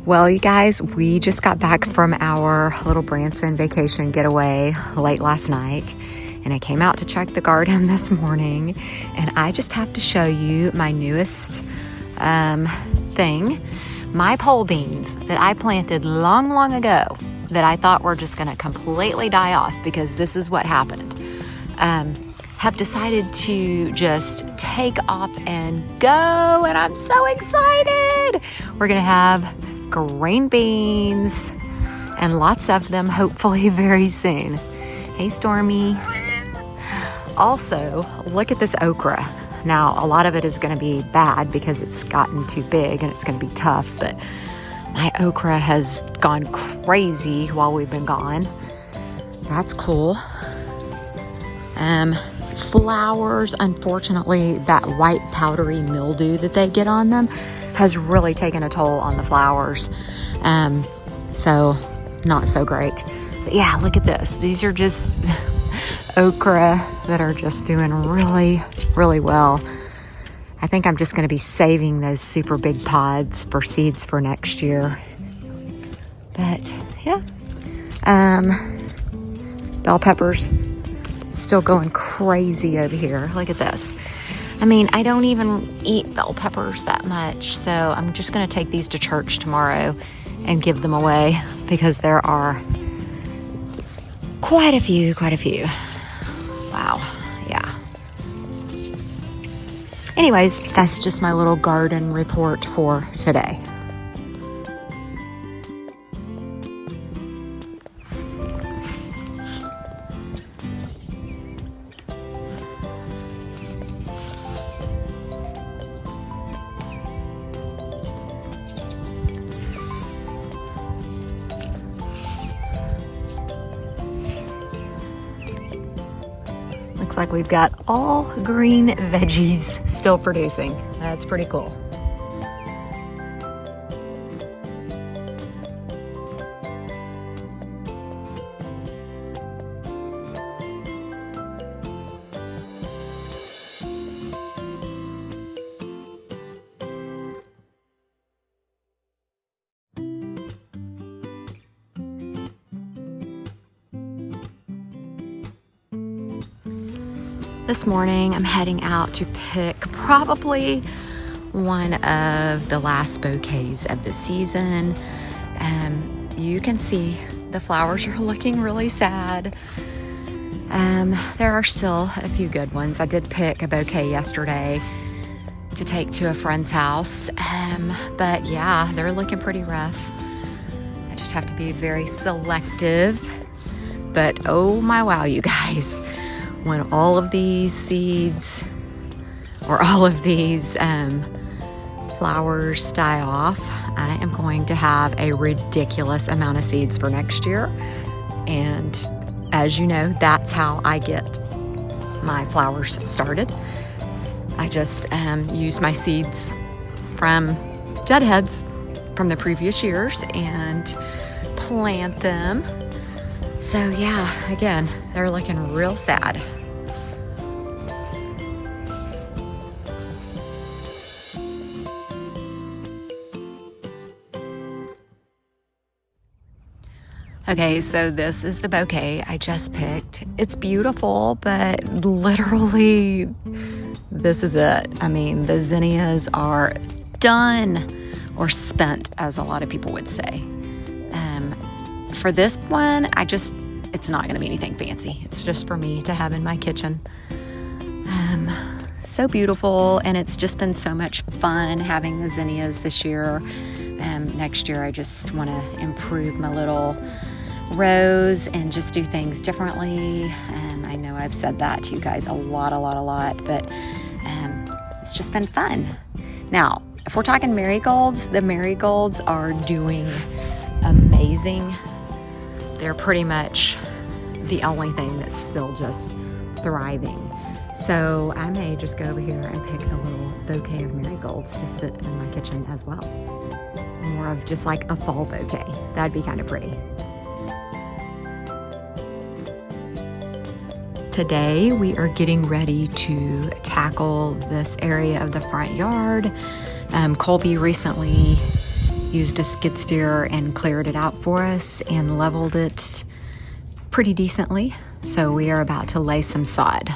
Well, you guys, we just got back from our little Branson vacation getaway late last night, and I came out to check the garden this morning, and I just have to show you my newest thing. My pole beans that I planted long ago that I thought were just gonna completely die off because this is what happened, have decided to just take off and go, and I'm so excited. We're gonna have green beans and lots of them hopefully very soon. Hey Stormy. Also, look at this okra. Now, a lot of it is going to be bad because it's gotten too big and it's going to be tough, but my okra has gone crazy while we've been gone. That's cool. Flowers, unfortunately, that white powdery mildew that they get on them has really taken a toll on the flowers. So not so great. But yeah, look at this. These are just okra that are just doing really well. I think I'm just going to be saving those super big pods for seeds for next year. But yeah. Bell peppers still going crazy over here. Look at this. I mean, I don't even eat bell peppers that much, so I'm just going to take these to church tomorrow and give them away because there are quite a few. Wow, yeah. Anyways, that's just my little garden report for today. Looks like we've got all green veggies still producing. That's pretty cool. This morning, I'm heading out to pick probably one of the last bouquets of the season. You can see the flowers are looking really sad. There are still a few good ones. I did pick a bouquet yesterday to take to a friend's house, but yeah, they're looking pretty rough. I just have to be very selective, but oh my wow, you guys. When all of these seeds or all of these flowers die off, I am going to have a ridiculous amount of seeds for next year. And as you know, that's how I get my flowers started. I just use my seeds from jut heads from the previous years and plant them. So yeah, again, they're looking real sad. Okay, so this is the bouquet I just picked. It's beautiful, but literally this is it. I mean, the zinnias are done or spent, as a lot of people would say. For this one, it's not gonna be anything fancy. It's just for me to have in my kitchen. So beautiful, and it's just been so much fun having the zinnias this year. Next year, I just wanna improve my little rows and just do things differently. I know I've said that to you guys a lot, but it's just been fun. Now, if we're talking marigolds, the marigolds are doing amazing. They're pretty much the only thing that's still just thriving. So I may just go over here and pick a little bouquet of marigolds to sit in my kitchen as well. More of just like a fall bouquet. That'd be kind of pretty. Today we are getting ready to tackle this area of the front yard. Colby recently used a skid steer and cleared it out for us and leveled it pretty decently. So we are about to lay some sod.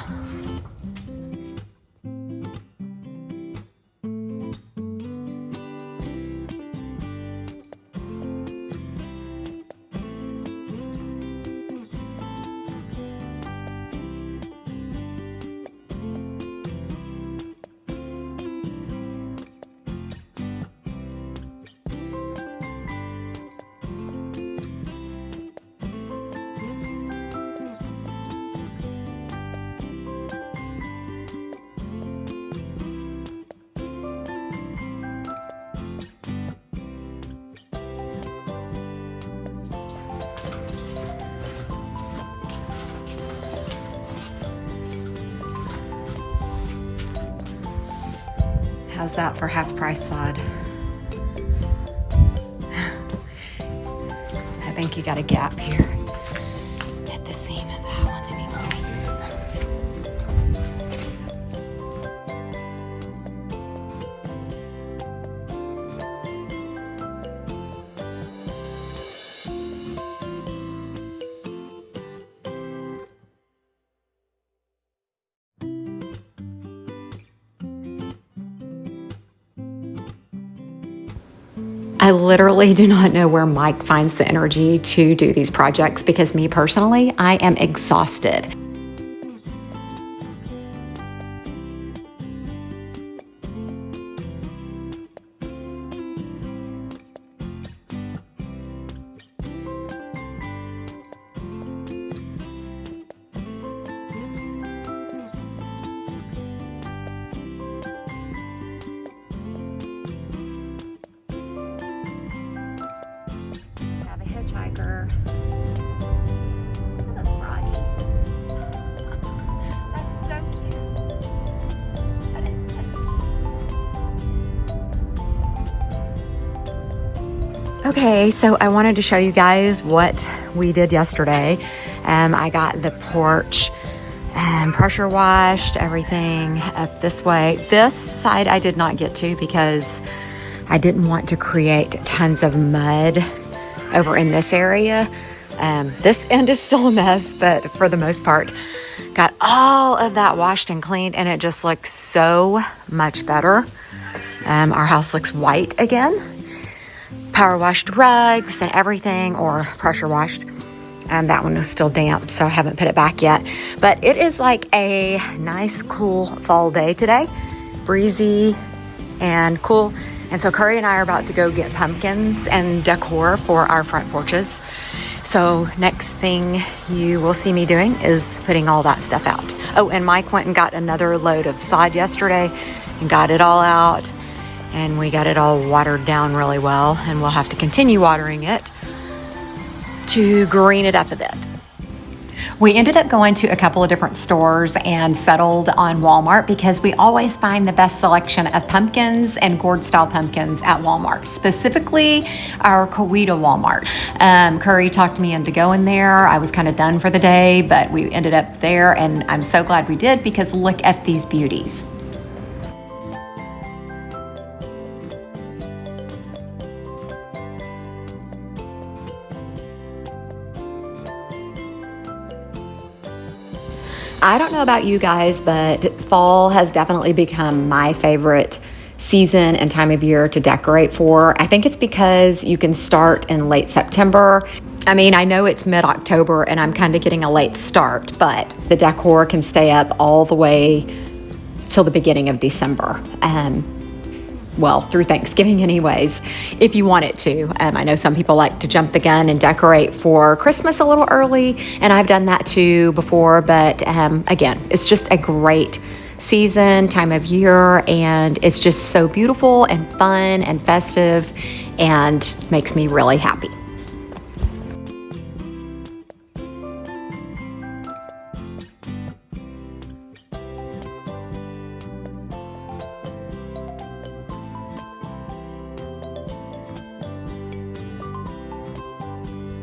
How's that for half price sod? I think you got a gap here at the seam of that one that needs to be. I literally do not know where Mike finds the energy to do these projects because me personally, I am exhausted. Hitchhiker. That's Froggy. That's so cute. That is so cute. Okay, so I wanted to show you guys what we did yesterday. I got the porch pressure washed, everything up this way. This side I did not get to because I didn't want to create tons of mud over in this area. This end is still a mess, but for the most part, got all of that washed and cleaned, and it just looks so much better. Our house looks white again. Power washed rugs and everything, or pressure washed. That one is still damp, so I haven't put it back yet. But it is like a nice, cool fall day today. Breezy and cool. And so Curry and I are about to go get pumpkins and decor for our front porches. So next thing you will see me doing is putting all that stuff out. Oh, and Mike went and got another load of sod yesterday and got it all out. And we got it all watered down really well. And we'll have to continue watering it to green it up a bit. We ended up going to a couple of different stores and settled on Walmart because we always find the best selection of pumpkins and gourd-style pumpkins at Walmart, specifically our Coweta Walmart. Curry talked me into going there. I was kind of done for the day, but we ended up there, and I'm so glad we did because look at these beauties. I don't know about you guys, but fall has definitely become my favorite season and time of year to decorate for. I think it's because you can start in late September. I mean, I know it's mid-October and I'm kind of getting a late start, but the decor can stay up all the way till the beginning of December. Well, through Thanksgiving anyways, if you want it to. I know some people like to jump the gun and decorate for Christmas a little early, and I've done that too before, but again, it's just a great season, time of year, and it's just so beautiful and fun and festive and makes me really happy.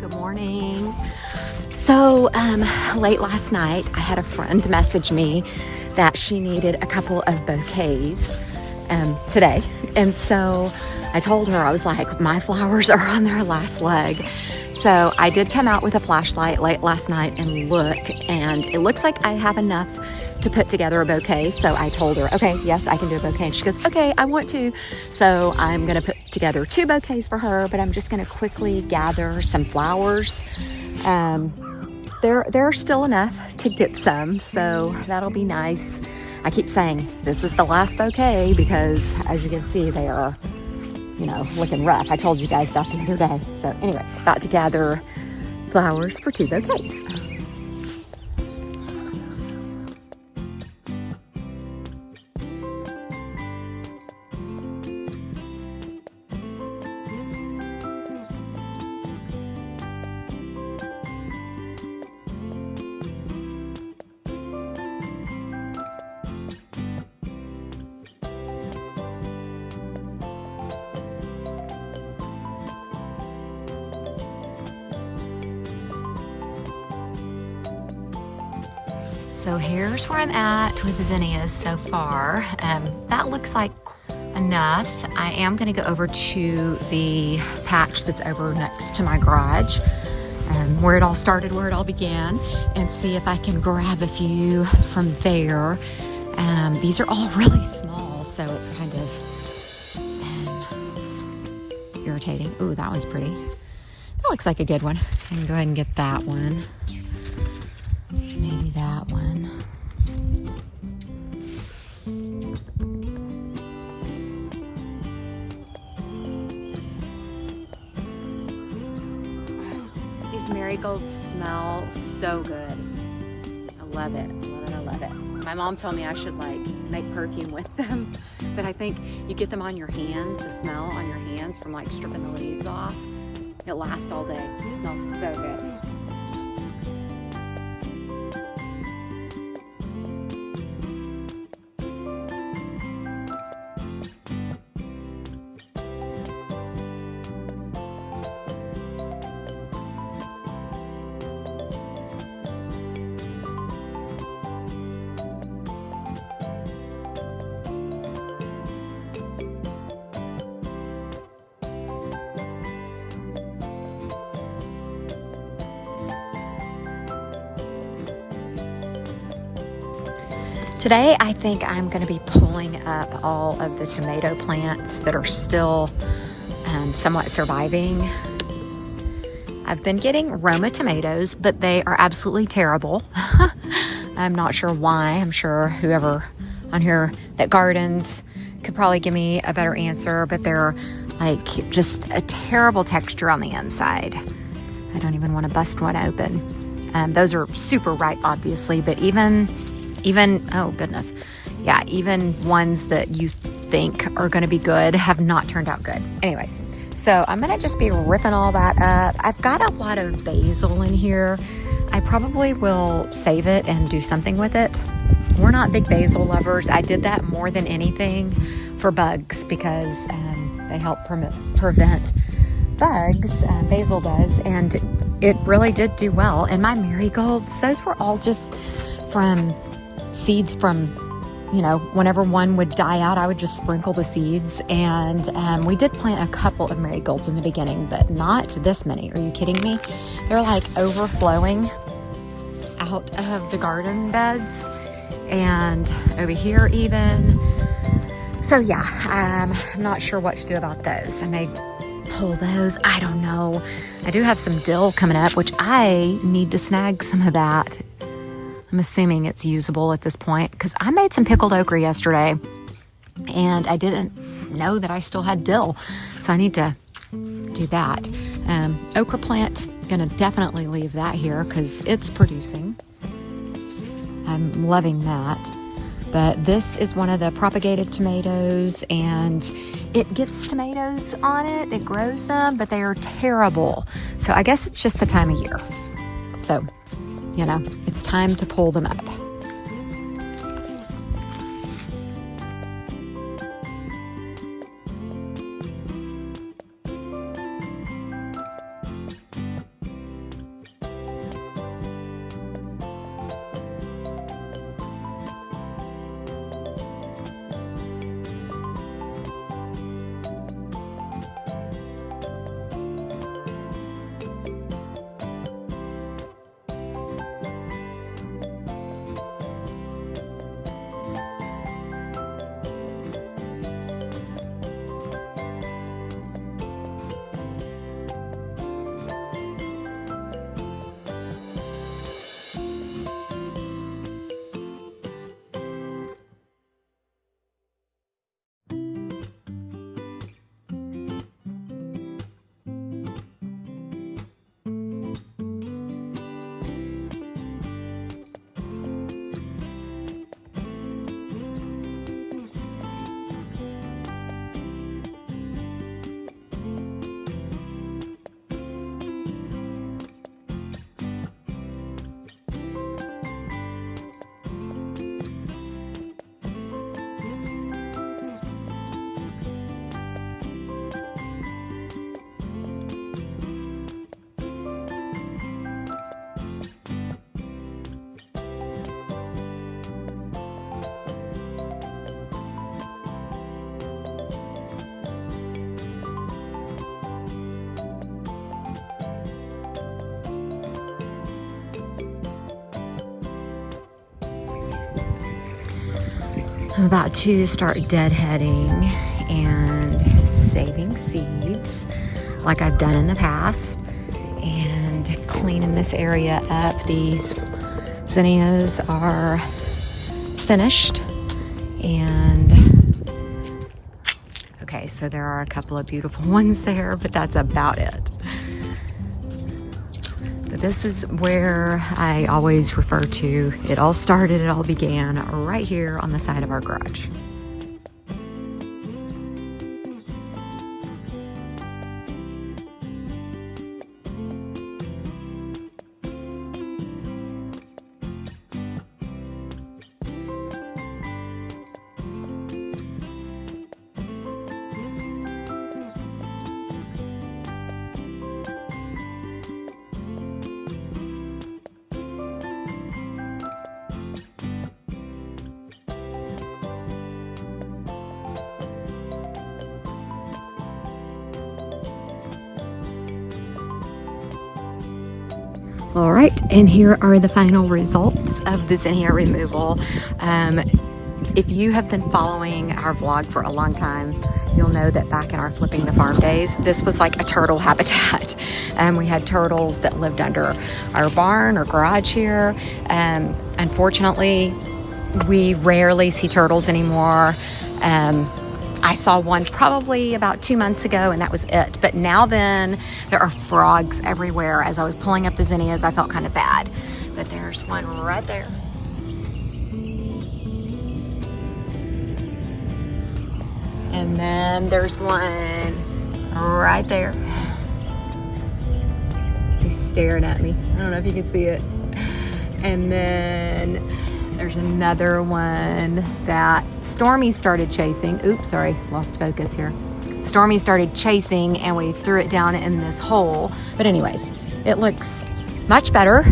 Good morning. So late last night, I had a friend message me that she needed a couple of bouquets today. And so I told her, I was like, my flowers are on their last leg. So I did come out with a flashlight late last night and look, and it looks like I have enough to put together a bouquet. So I told her, okay, yes, I can do a bouquet. And she goes, okay, I want to. So I'm going to put together 2 bouquets for her, but I'm just going to quickly gather some flowers. There are still enough to get some, so that'll be nice. I keep saying this is the last bouquet because, as you can see, they are, looking rough. I told you guys that the other day. So anyways, about to gather flowers for 2 bouquets. So here's where I'm at with zinnias so far. That looks like enough. I am going to go over to the patch that's over next to my garage, where it all started, where it all began, and see if I can grab a few from there. These are all really small, so it's kind of irritating. Ooh, that one's pretty. That looks like a good one. I can go ahead and get that one. Maybe that one. These marigolds smell so good. I love it. I love it. My mom told me I should make perfume with them, but I think you get them on your hands, the smell on your hands from stripping the leaves off. It lasts all day. It smells so good. Today, I think I'm going to be pulling up all of the tomato plants that are still somewhat surviving. I've been getting Roma tomatoes, but they are absolutely terrible. I'm not sure why. I'm sure whoever on here that gardens could probably give me a better answer, but they're just a terrible texture on the inside. I don't even want to bust one open. Those are super ripe, obviously, but even, oh goodness. Yeah, even ones that you think are gonna be good have not turned out good. Anyways, so I'm gonna just be ripping all that up. I've got a lot of basil in here. I probably will save it and do something with it. We're not big basil lovers. I did that more than anything for bugs because they help prevent bugs, basil does, and it really did do well. And my marigolds, those were all just from seeds from, whenever one would die out, I would just sprinkle the seeds. And we did plant a couple of marigolds in the beginning, but not this many. Are you kidding me? They're overflowing out of the garden beds and over here even. So yeah, I'm not sure what to do about those. I may pull those. I don't know. I do have some dill coming up, which I need to snag some of that. I'm assuming it's usable at this point because I made some pickled okra yesterday and I didn't know that I still had dill. So I need to do that. Okra plant, gonna definitely leave that here because it's producing. I'm loving that. But this is one of the propagated tomatoes and it gets tomatoes on it. It grows them, but they are terrible. So I guess it's just the time of year. So, it's time to pull them up. I'm about to start deadheading and saving seeds like I've done in the past and cleaning this area up. These zinnias are finished, and okay, so there are a couple of beautiful ones there, but that's about it. But this is where I always refer to. It all started, it all began right here on the side of our garage. All right, and here are the final results of the zinnia removal. If you have been following our vlog for a long time, you'll know that back in our flipping the farm days, this was like a turtle habitat. We had turtles that lived under our barn or garage here. Unfortunately, we rarely see turtles anymore. I saw one probably about 2 months ago, and that was it. But now then, there are frogs everywhere. As I was pulling up the zinnias, I felt kind of bad. But there's one right there. And then there's one right there. He's staring at me. I don't know if you can see it. And then there's another one that Stormy started chasing. Oops, sorry, lost focus here. Stormy started chasing and we threw it down in this hole. But anyways, it looks much better.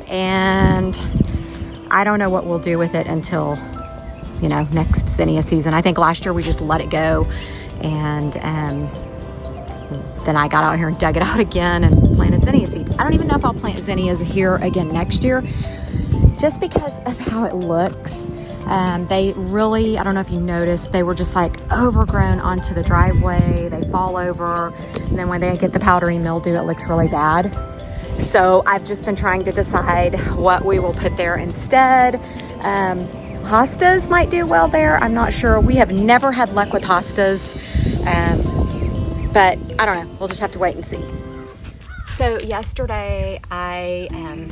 And I don't know what we'll do with it until, you know, next zinnia season. I think last year we just let it go. And then I got out here and dug it out again and planted zinnia seeds. I don't even know if I'll plant zinnias here again next year, just because of how it looks. They really, I don't know if you noticed, they were just like overgrown onto the driveway. They fall over, and then when they get the powdery mildew, it looks really bad. So I've just been trying to decide what we will put there instead. Hostas might do well there. I'm not sure. We have never had luck with hostas, but I don't know. We'll just have to wait and see. So yesterday I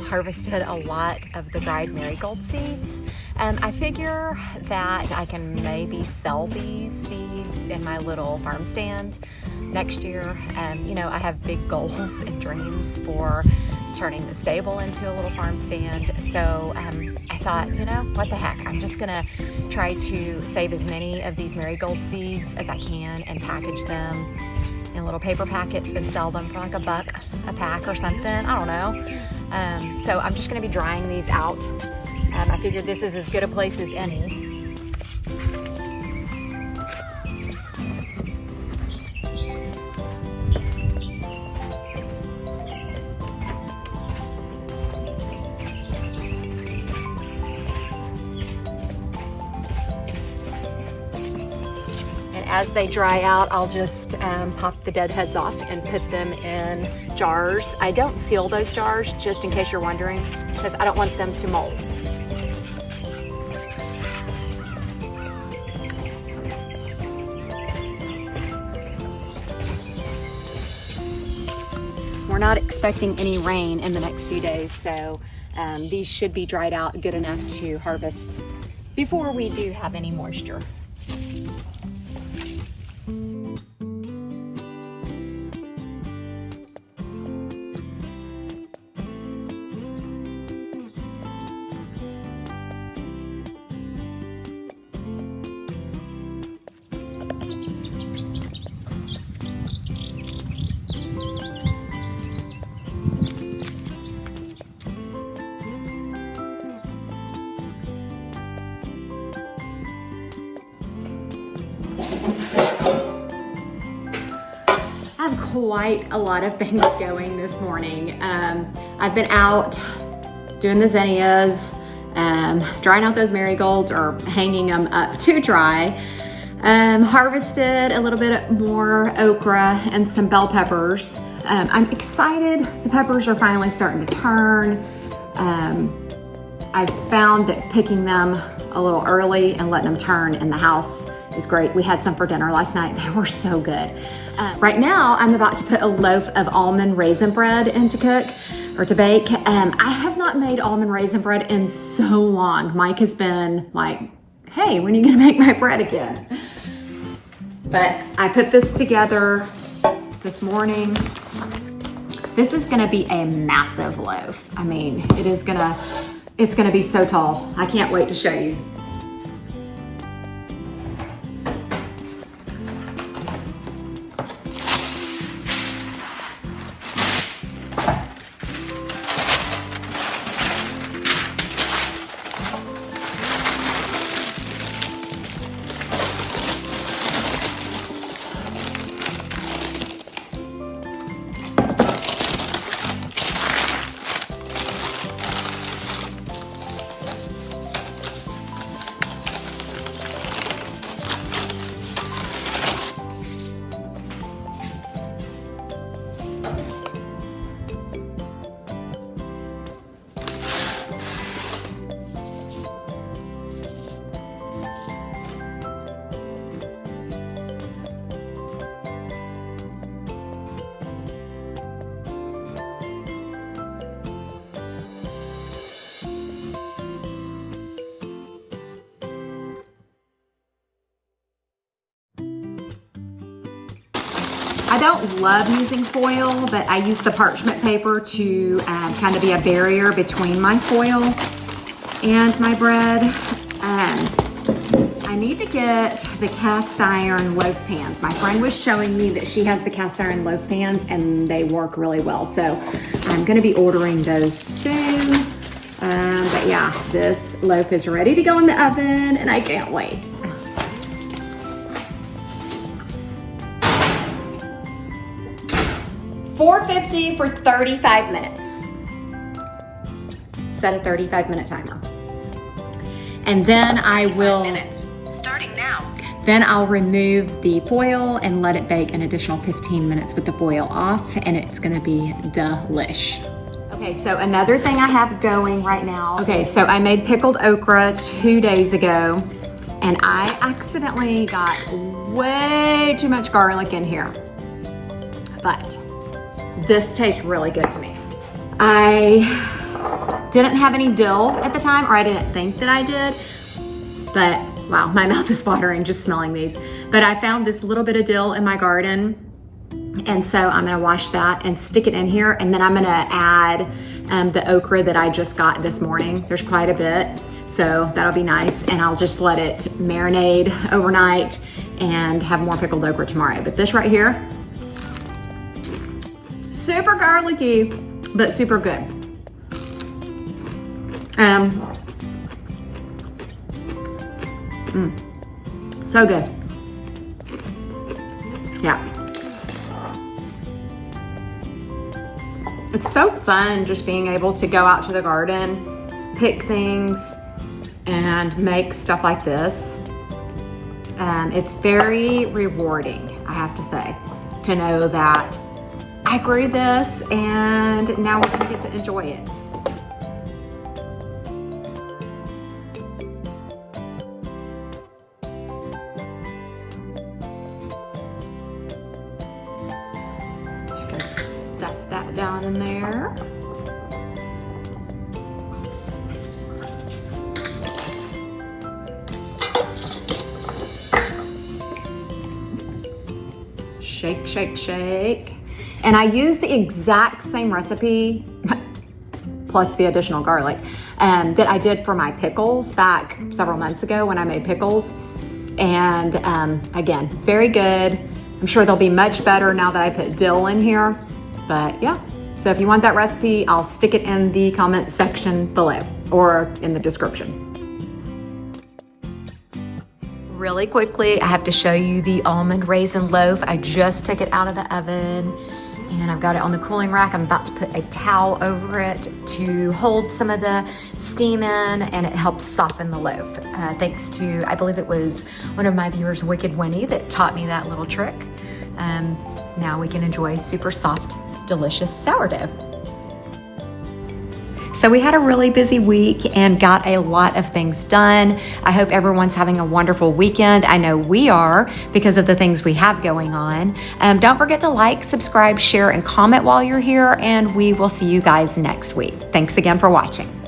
harvested a lot of the dried marigold seeds. I figure that I can maybe sell these seeds in my little farm stand next year. You know, I have big goals and dreams for turning the stable into a little farm stand. So I thought, you know, what the heck? I'm just gonna try to save as many of these marigold seeds as I can and package them in little paper packets and sell them for like $1 a pack or something. I don't know. So I'm just gonna be drying these out. I figured this is as good a place as any. As they dry out, I'll just pop the dead heads off and put them in jars. I don't seal those jars, just in case you're wondering, because I don't want them to mold. We're not expecting any rain in the next few days, so these should be dried out good enough to harvest before we do have any moisture. I have quite a lot of things going this morning. I've been out doing the zinnias, drying out those marigolds or hanging them up to dry. Harvested a little bit more okra and some bell peppers. I'm excited. The peppers are finally starting to turn. I've found that picking them a little early and letting them turn in the house is great. We had some for dinner last night. They were so good. Right now, I'm about to put a loaf of almond raisin bread in to cook or to bake. I have not made almond raisin bread in so long. Mike has been like, hey, when are you gonna make my bread again? But I put this together this morning. This is gonna be a massive loaf. I mean, it's gonna be so tall. I can't wait to show you. I don't love using foil, but I use the parchment paper to kind of be a barrier between my foil and my bread. I need to get the cast iron loaf pans. My friend was showing me that she has the cast iron loaf pans and they work really well. So I'm gonna be ordering those soon. But yeah, this loaf is ready to go in the oven and I can't wait. $450 for 35 minutes. Set a 35-minute timer. And then I will, minutes. Starting now. Then I'll remove the foil and let it bake an additional 15 minutes with the foil off, and it's gonna be delish. Okay, so another thing I have going right now. Okay, so I made pickled okra 2 days ago, and I accidentally got way too much garlic in here. But this tastes really good to me. I didn't have any dill at the time, or I didn't think that I did, but wow, my mouth is watering just smelling these. But I found this little bit of dill in my garden, and so I'm gonna wash that and stick it in here, and then I'm gonna add the okra that I just got this morning. There's quite a bit, so that'll be nice, and I'll just let it marinate overnight and have more pickled okra tomorrow. But this right here, super garlicky, but super good. So good. Yeah. It's so fun just being able to go out to the garden, pick things, and make stuff like this. It's very rewarding, I have to say, to know that I grew this and now we're gonna get to enjoy it. Just gonna stuff that down in there. Shake, shake, shake. And I use the exact same recipe, plus the additional garlic, that I did for my pickles back several months ago when I made pickles. And again, very good. I'm sure they'll be much better now that I put dill in here. But yeah, so if you want that recipe, I'll stick it in the comment section below or in the description. Really quickly, I have to show you the almond raisin loaf. I just took it out of the oven And I've got it on the cooling rack. I'm about to put a towel over it to hold some of the steam in, and it helps soften the loaf. Thanks to, I believe it was one of my viewers, Wicked Winnie, that taught me that little trick. Now we can enjoy super soft, delicious sourdough. So we had a really busy week and got a lot of things done. I hope everyone's having a wonderful weekend. I know we are because of the things we have going on. Don't forget to like, subscribe, share, and comment while you're here, and we will see you guys next week. Thanks again for watching.